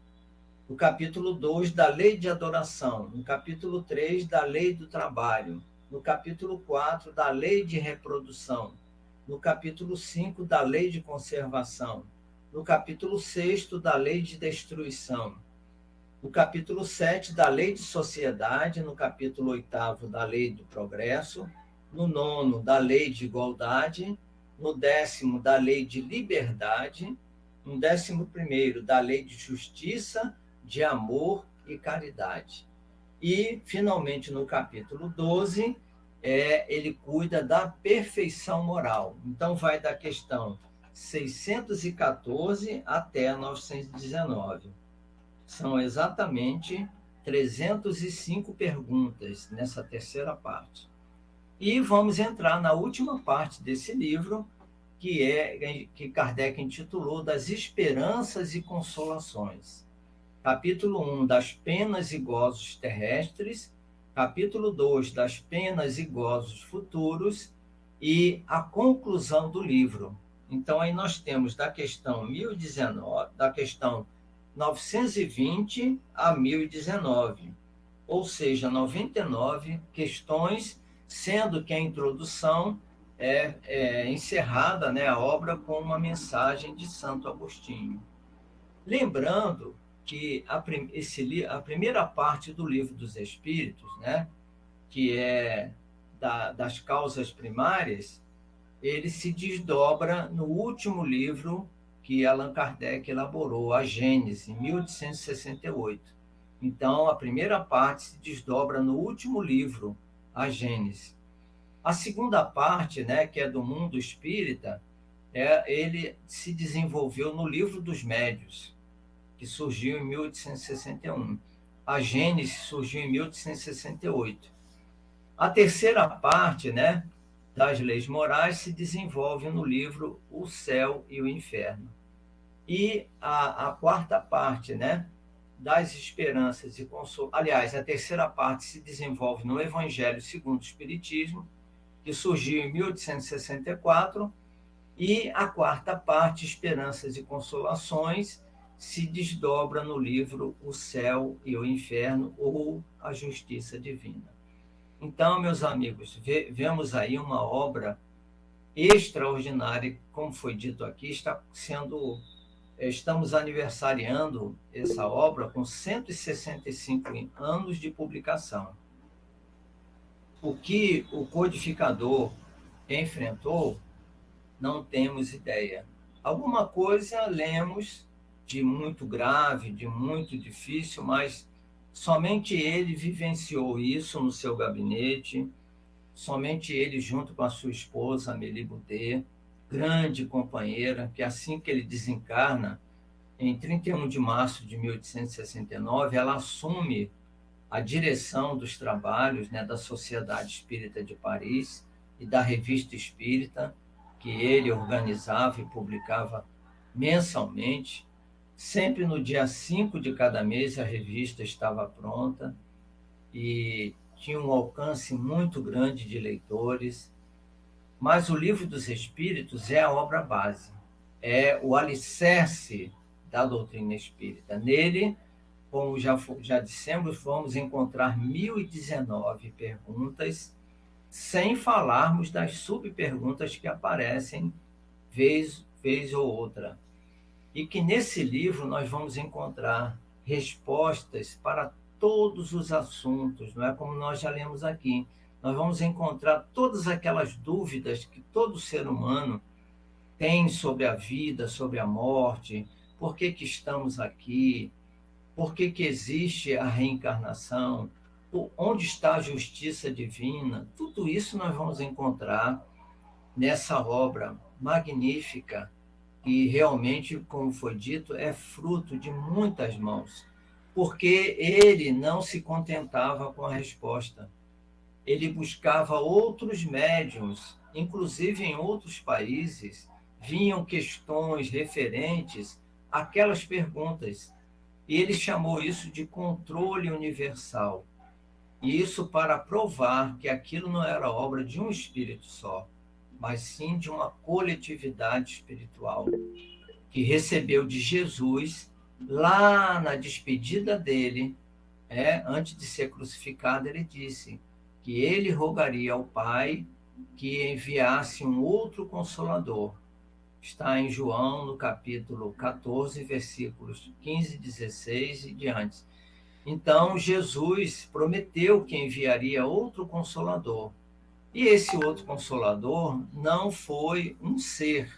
No capítulo 2, da lei de adoração. No capítulo 3, da lei do trabalho. No capítulo 4, da lei de reprodução. No capítulo 5, da lei de conservação. No capítulo 6, da lei de destruição. No capítulo 7, da lei de sociedade. No capítulo 8, da lei do progresso. No 9, da lei de igualdade. No 10º, da lei de liberdade. No 11º, da lei de justiça, de amor e caridade. E, finalmente, no capítulo 12, ele cuida da perfeição moral. Então, vai da questão 614 até 919. São exatamente 305 perguntas nessa terceira parte. E vamos entrar na última parte desse livro, que Kardec intitulou Das Esperanças e Consolações. Capítulo 1, das penas e gozos terrestres. Capítulo 2, das penas e gozos futuros. E a conclusão do livro. Então, aí nós temos da questão 1019, da questão 920 a 1019. Ou seja, 99 questões, sendo que a introdução é encerrada, né, a obra com uma mensagem de Santo Agostinho. Lembrando que a primeira parte do Livro dos Espíritos, né, que é das causas primárias, ele se desdobra no último livro que Allan Kardec elaborou, a Gênese, em 1868. Então, a primeira parte se desdobra no último livro, a Gênese. A segunda parte, né, que é do mundo espírita, ele se desenvolveu no Livro dos Médiuns, que surgiu em 1861. A Gênese surgiu em 1868. A terceira parte, né, das leis morais se desenvolve no livro O Céu e o Inferno. E a quarta parte, né, das esperanças e consolo. Aliás, a terceira parte se desenvolve no Evangelho segundo o Espiritismo, que surgiu em 1864, e a quarta parte, Esperanças e Consolações, se desdobra no livro O Céu e o Inferno, ou A Justiça Divina. Então, meus amigos, vemos aí uma obra extraordinária, como foi dito aqui, estamos aniversariando essa obra com 165 anos de publicação. O que o codificador enfrentou, não temos ideia. Alguma coisa lemos de muito grave, de muito difícil, mas somente ele vivenciou isso no seu gabinete, somente ele, junto com a sua esposa, Amélie Boudet, grande companheira, que assim que ele desencarna, em 31 de março de 1869, ela assume a direção dos trabalhos, né, da Sociedade Espírita de Paris e da Revista Espírita, que ele organizava e publicava mensalmente. Sempre no dia 5 de cada mês a revista estava pronta e tinha um alcance muito grande de leitores. Mas o Livro dos Espíritos é a obra base, é o alicerce da doutrina espírita. Nele, como já dissemos, vamos encontrar 1019 perguntas, sem falarmos das subperguntas que aparecem vez ou outra. E que nesse livro nós vamos encontrar respostas para todos os assuntos, não é como nós já lemos aqui. Nós vamos encontrar todas aquelas dúvidas que todo ser humano tem sobre a vida, sobre a morte, por que estamos aqui, por que existe a reencarnação, onde está a justiça divina. Tudo isso nós vamos encontrar nessa obra magnífica, que realmente, como foi dito, é fruto de muitas mãos, porque ele não se contentava com a resposta. Ele buscava outros médiuns, inclusive em outros países, vinham questões referentes àquelas perguntas. E ele chamou isso de controle universal. E isso para provar que aquilo não era obra de um espírito só, mas sim de uma coletividade espiritual, que recebeu de Jesus, lá na despedida dele, antes de ser crucificado, ele disse que ele rogaria ao Pai que enviasse um outro Consolador. Está em João, no capítulo 14, versículos 15, 16 e diante. Então, Jesus prometeu que enviaria outro Consolador. E esse outro Consolador não foi um ser,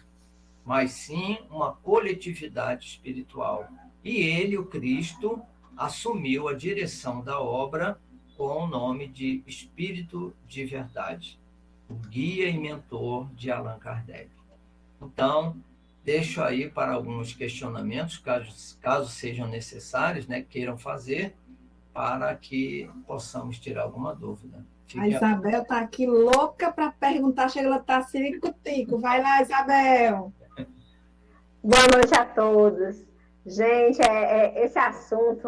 mas sim uma coletividade espiritual. E ele, o Cristo, assumiu a direção da obra com o nome de Espírito de Verdade, o guia e mentor de Allan Kardec. Então, deixo aí para alguns questionamentos, caso sejam necessários, né, queiram fazer, para que possamos tirar alguma dúvida. A Isabel está aqui louca para perguntar, chega, ela está ciricutico. Vai lá, Isabel. Boa noite a todos. Gente, esse assunto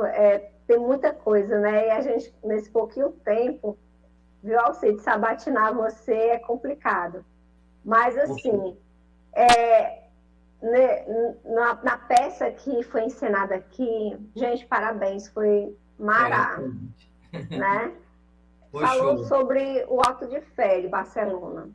tem muita coisa, né? E a gente, nesse pouquinho tempo, viu, Alcide, sabatinar você é complicado. Mas, assim, na peça que foi encenada aqui, gente, parabéns, foi maravilhoso, né? Falou sobre o ato de fé de Barcelona.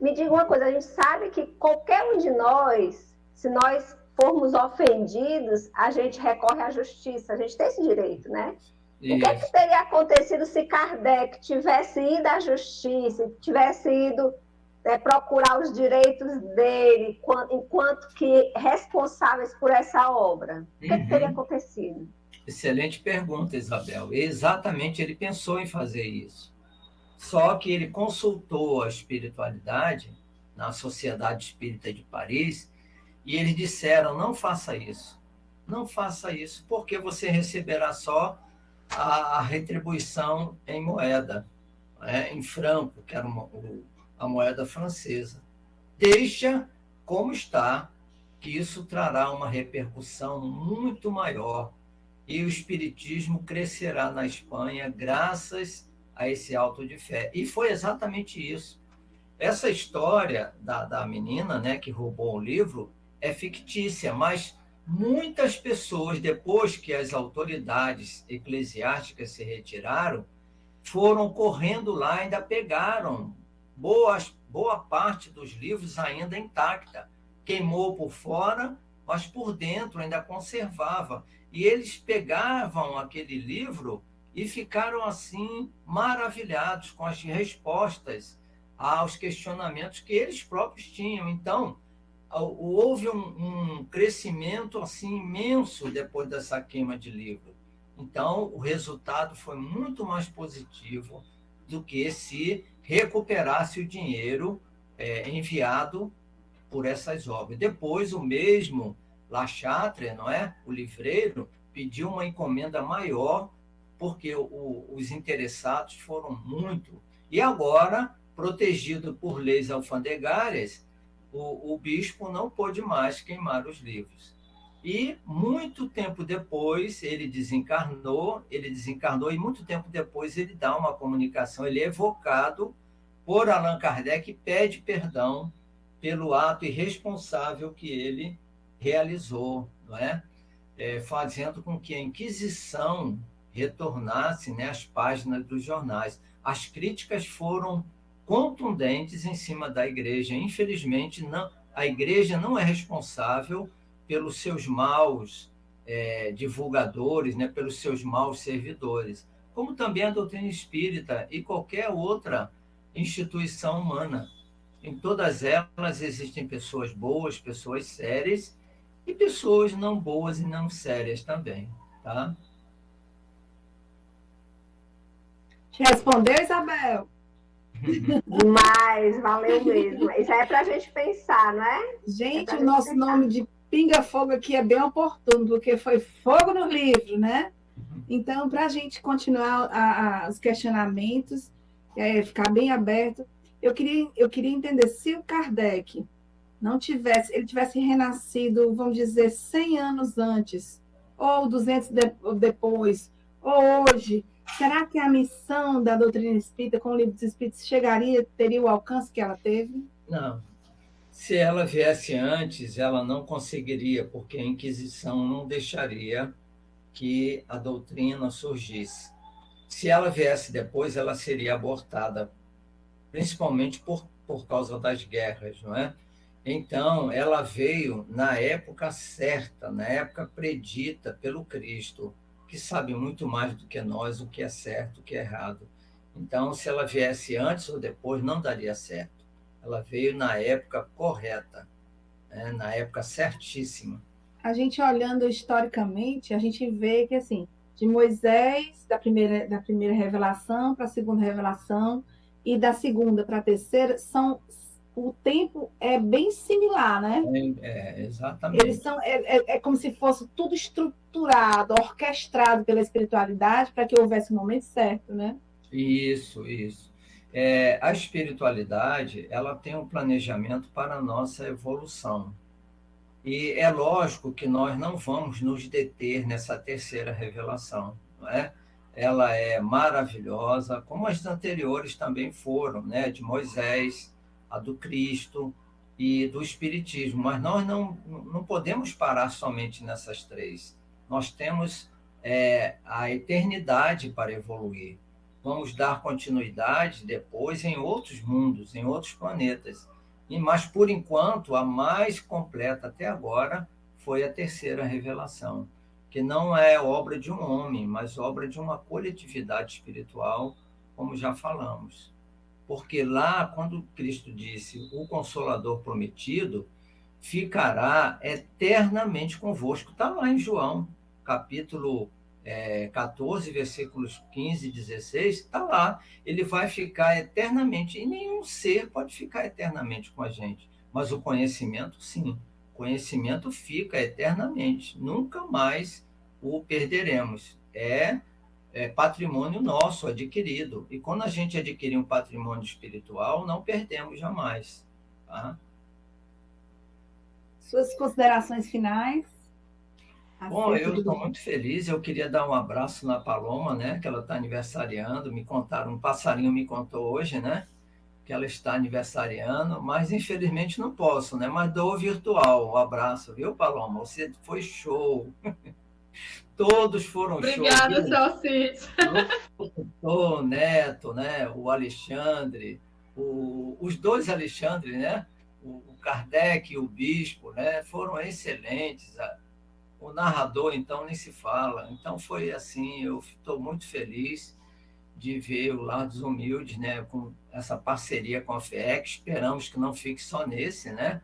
Me diga uma coisa, a gente sabe que qualquer um de nós, se nós formos ofendidos, a gente recorre à justiça, a gente tem esse direito, né? O que é que teria acontecido se Kardec tivesse ido à justiça, tivesse ido procurar os direitos dele, enquanto que responsáveis por essa obra? O que é que teria acontecido? Excelente pergunta, Isabel. Exatamente, ele pensou em fazer isso. Só que ele consultou a espiritualidade na Sociedade Espírita de Paris e eles disseram, não faça isso. Não faça isso, porque você receberá só a retribuição em moeda, em franco, que era a moeda francesa. Deixa como está, que isso trará uma repercussão muito maior e o espiritismo crescerá na Espanha graças a esse auto de fé. E foi exatamente isso. Essa história da menina, né, que roubou o livro é fictícia, mas muitas pessoas, depois que as autoridades eclesiásticas se retiraram, foram correndo lá e ainda pegaram boa parte dos livros ainda intacta. Queimou por fora, mas por dentro ainda conservava. E eles pegavam aquele livro e ficaram assim maravilhados com as respostas aos questionamentos que eles próprios tinham. Então, houve um crescimento assim imenso depois dessa queima de livro. Então, o resultado foi muito mais positivo do que se recuperasse o dinheiro enviado por essas obras. Depois, o mesmo La Chatre, não é? O livreiro, pediu uma encomenda maior, porque os interessados foram muito. E agora, protegido por leis alfandegárias, o bispo não pôde mais queimar os livros. E muito tempo depois ele desencarnou e muito tempo depois ele dá uma comunicação, ele é evocado por Allan Kardec e pede perdão pelo ato irresponsável que ele realizou, não é? Fazendo com que a Inquisição retornasse, né, às páginas dos jornais. As críticas foram contundentes em cima da igreja. Infelizmente, a igreja não é responsável pelos seus maus divulgadores, né, pelos seus maus servidores, como também a doutrina espírita e qualquer outra instituição humana. Em todas elas existem pessoas boas, pessoas sérias e pessoas não boas e não sérias também, tá? Te respondeu, Isabel? Demais, valeu mesmo. Isso é para a gente pensar, não é? Gente, o nosso nome de Pinga Fogo aqui é bem oportuno, porque foi fogo no livro, né? Então, para a gente continuar os questionamentos, ficar bem aberto, eu queria entender, se o Kardec ele tivesse renascido, vamos dizer, 100 anos antes, ou 200 depois, ou hoje, será que a missão da doutrina espírita com o Livro dos Espíritos teria o alcance que ela teve? Não. Se ela viesse antes, ela não conseguiria, porque a Inquisição não deixaria que a doutrina surgisse. Se ela viesse depois, ela seria abortada, principalmente por causa das guerras, não é? Então, ela veio na época certa, na época predita pelo Cristo, que sabe muito mais do que nós o que é certo, o que é errado. Então, se ela viesse antes ou depois, não daria certo. Ela veio na época correta, né? Na época certíssima. A gente olhando historicamente, a gente vê que, assim, de Moisés, da primeira revelação para a segunda revelação, e da segunda para a terceira, o tempo é bem similar, né? Exatamente. Eles são, como se fosse tudo estruturado, orquestrado pela espiritualidade para que houvesse o momento certo, né? Isso. A espiritualidade, ela tem um planejamento para a nossa evolução. E é lógico que nós não vamos nos deter nessa terceira revelação, não é? Ela é maravilhosa, como as anteriores também foram, né? De Moisés, a do Cristo e do Espiritismo. Mas nós não podemos parar somente nessas três. Nós temos a eternidade para evoluir. vamos dar continuidade depois em outros mundos, em outros planetas. Mas, por enquanto, a mais completa até agora foi a terceira revelação, que não é obra de um homem, mas obra de uma coletividade espiritual, como já falamos. Porque lá, quando Cristo disse, o Consolador prometido ficará eternamente convosco, está lá em João, capítulo 14, versículos 15 e 16, está lá. Ele vai ficar eternamente, e nenhum ser pode ficar eternamente com a gente, mas o conhecimento, sim. O conhecimento fica eternamente, nunca mais o perderemos. É patrimônio nosso, adquirido. E quando a gente adquirir um patrimônio espiritual, não perdemos jamais. Tá? Suas considerações finais? Bom, eu estou muito feliz. Eu queria dar um abraço na Paloma, né? Que ela está aniversariando. Me contaram, um passarinho me contou hoje, né? Que ela está aniversariando, mas infelizmente não posso, né? Mas dou virtual um abraço, viu, Paloma? Você foi show. Todos foram Obrigada, show. Salsites. O Neto, né? O Alexandre, os dois Alexandre, né? O Kardec e o Bispo, né? Foram excelentes. O narrador, então, nem se fala. Então, foi assim, eu estou muito feliz de ver o Lar dos Humildes, né, com essa parceria com a FEEC. Esperamos que não fique só nesse, né?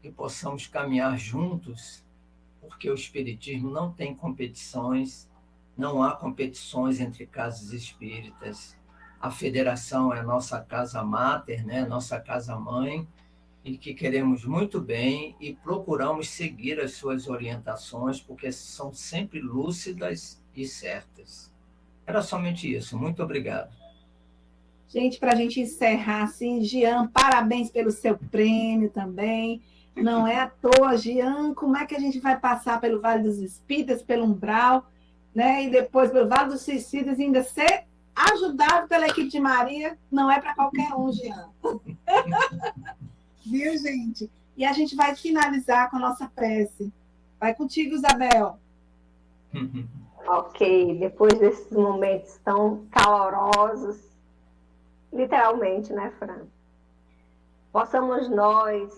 Que possamos caminhar juntos, porque o Espiritismo não tem competições, não há competições entre casas espíritas. A federação é a nossa casa máter, né, nossa casa mãe, e que queremos muito bem e procuramos seguir as suas orientações, porque são sempre lúcidas e certas. Era somente isso. Muito obrigado. Gente, para a gente encerrar, assim, Jean, parabéns pelo seu prêmio também. Não é à toa, Jean, como é que a gente vai passar pelo Vale dos Espíritas, pelo Umbral, né? E depois pelo Vale dos Suicidas e ainda ser ajudado pela equipe de Maria? Não é para qualquer um, Jean. Viu, gente? E a gente vai finalizar com a nossa prece. Vai contigo, Isabel. Ok, depois desses momentos tão calorosos, literalmente, né, Fran? Possamos nós,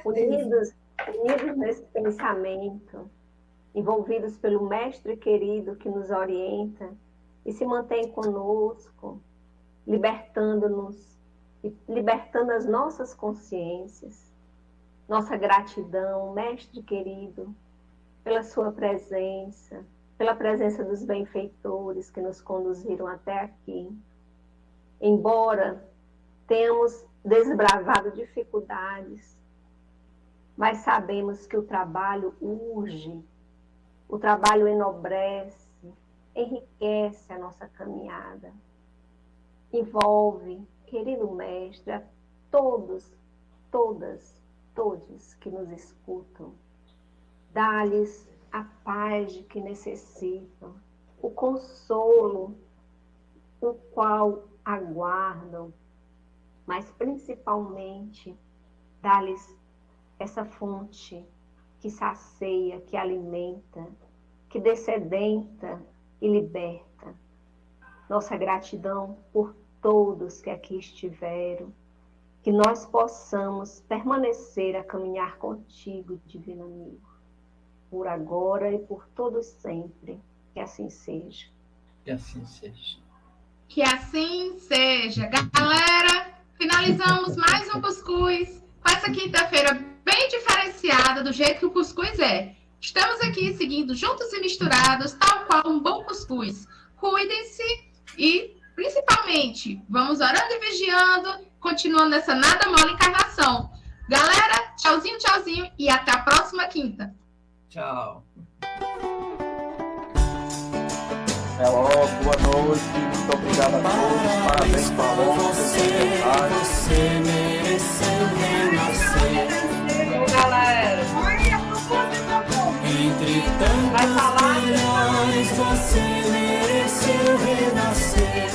unidos nesse pensamento, envolvidos pelo Mestre querido que nos orienta e se mantém conosco, libertando-nos, e libertando as nossas consciências. Nossa gratidão, Mestre querido, pela sua presença, pela presença dos benfeitores que nos conduziram até aqui. Embora tenhamos desbravado dificuldades, mas sabemos que o trabalho urge, o trabalho enobrece, enriquece a nossa caminhada. Envolve, querido Mestre, a todos, todas, todos que nos escutam. Dá-lhes a paz de que necessitam, o consolo, o qual aguardam, mas principalmente dá-lhes essa fonte que sacia, que alimenta, que descedenta e liberta. Nossa gratidão por todos que aqui estiveram, que nós possamos permanecer a caminhar contigo, divino amigo, por agora e por todo sempre. Que assim seja. Que assim seja. Que assim seja. Galera, finalizamos mais um Cuscuz com essa quinta-feira bem diferenciada do jeito que o cuscuz é. Estamos aqui seguindo juntos e misturados, tal qual um bom cuscuz. Cuidem-se e, principalmente, vamos orando e vigiando, continuando essa nada mole encarnação. Galera, tchauzinho, tchauzinho e até a próxima quinta. Tchau. Hello, boa noite, muito obrigado a todos, parabéns para você mereceu renascer. Galera, entre tantos milhões, você mereceu renascer.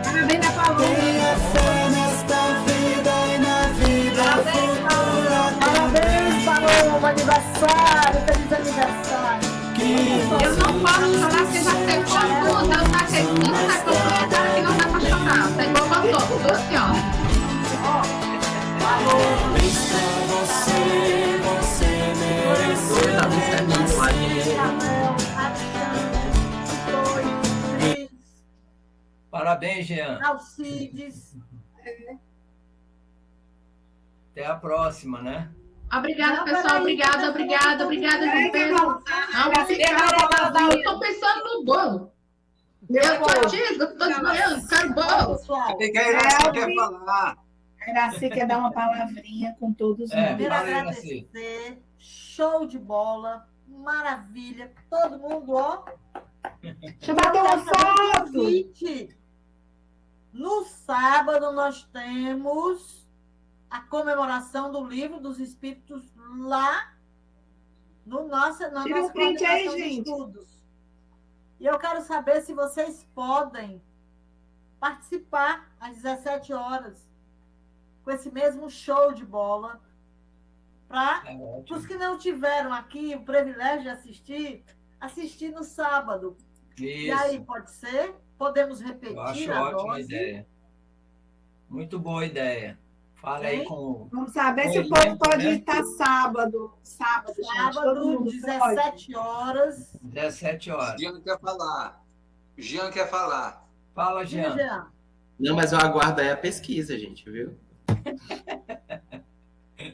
Parabéns da Paloma. Tenha fé nesta vida e na vida futura. Parabéns, Paloma, aniversário, feliz aniversário. Eu não posso falar que já sei quanto Parabéns, Jean. Alcides. Até a próxima, né? Obrigada, pessoal. Obrigada, João Pedro. Não vou ficar. Eu tô pensando no bolo. Eu tô digo, tô desmanhando, quero bolo. O que a Iraci quer falar? A Iraci quer dar uma palavrinha com todos nós. Primeiro agradecer. Show de bola. Maravilha. Todo mundo, ó. Deixa eu bater uma foto. No sábado nós temos a comemoração do Livro dos Espíritos lá na nossa print aí, coordenação de gente. estudos. E eu quero saber se vocês podem participar às 17 horas com esse mesmo show de bola. Para os que não tiveram aqui o privilégio de assistir no sábado. Isso. E aí, pode ser? Podemos repetir Eu acho a ótima dose? ideia. Muito boa ideia. Fala aí com... Vamos saber se o povo pode estar sábado. Sábado, Sábado, 17 horas. 17 horas. Jean quer falar. Jean quer falar. Fala, Jean. Não, mas eu aguardo aí a pesquisa, gente, viu?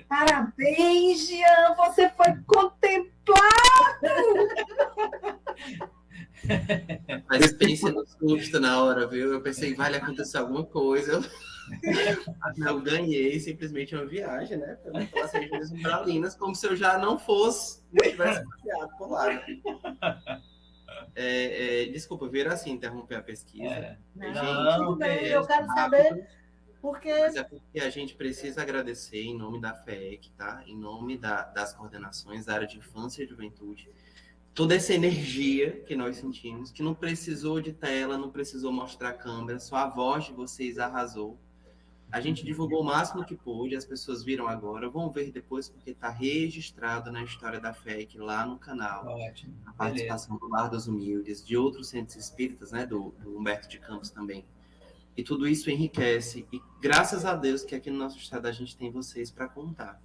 Parabéns, Jean, você foi contemplado! Mas pense no susto na hora, viu? Eu pensei, vale acontecer alguma coisa. Eu ganhei simplesmente uma viagem, né? Pela Serginas Umbralinas, como se eu já não tivesse passeado por lá. Desculpa, vir assim, interromper a pesquisa. Tudo bem, eu quero saber porque... Mas é porque a gente precisa agradecer em nome da FEEC, tá? Em nome das coordenações da área de infância e juventude, toda essa energia que nós sentimos, que não precisou de tela, não precisou mostrar câmera, só a voz de vocês arrasou. A gente divulgou o máximo que pôde, as pessoas viram agora, vão ver depois, porque está registrado na história da FEEC lá no canal. Ótimo. A participação do Lar dos Humildes, de outros centros espíritas, né, do Humberto de Campos também. E tudo isso enriquece. E graças a Deus que aqui no nosso estado a gente tem vocês para contar.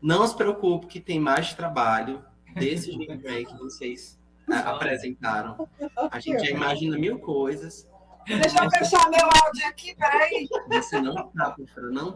Não se preocupe que tem mais trabalho desse jeito aí que vocês apresentaram. A gente já imagina 1000 coisas. Deixa eu fechar meu áudio aqui, peraí. Você não está, professora, não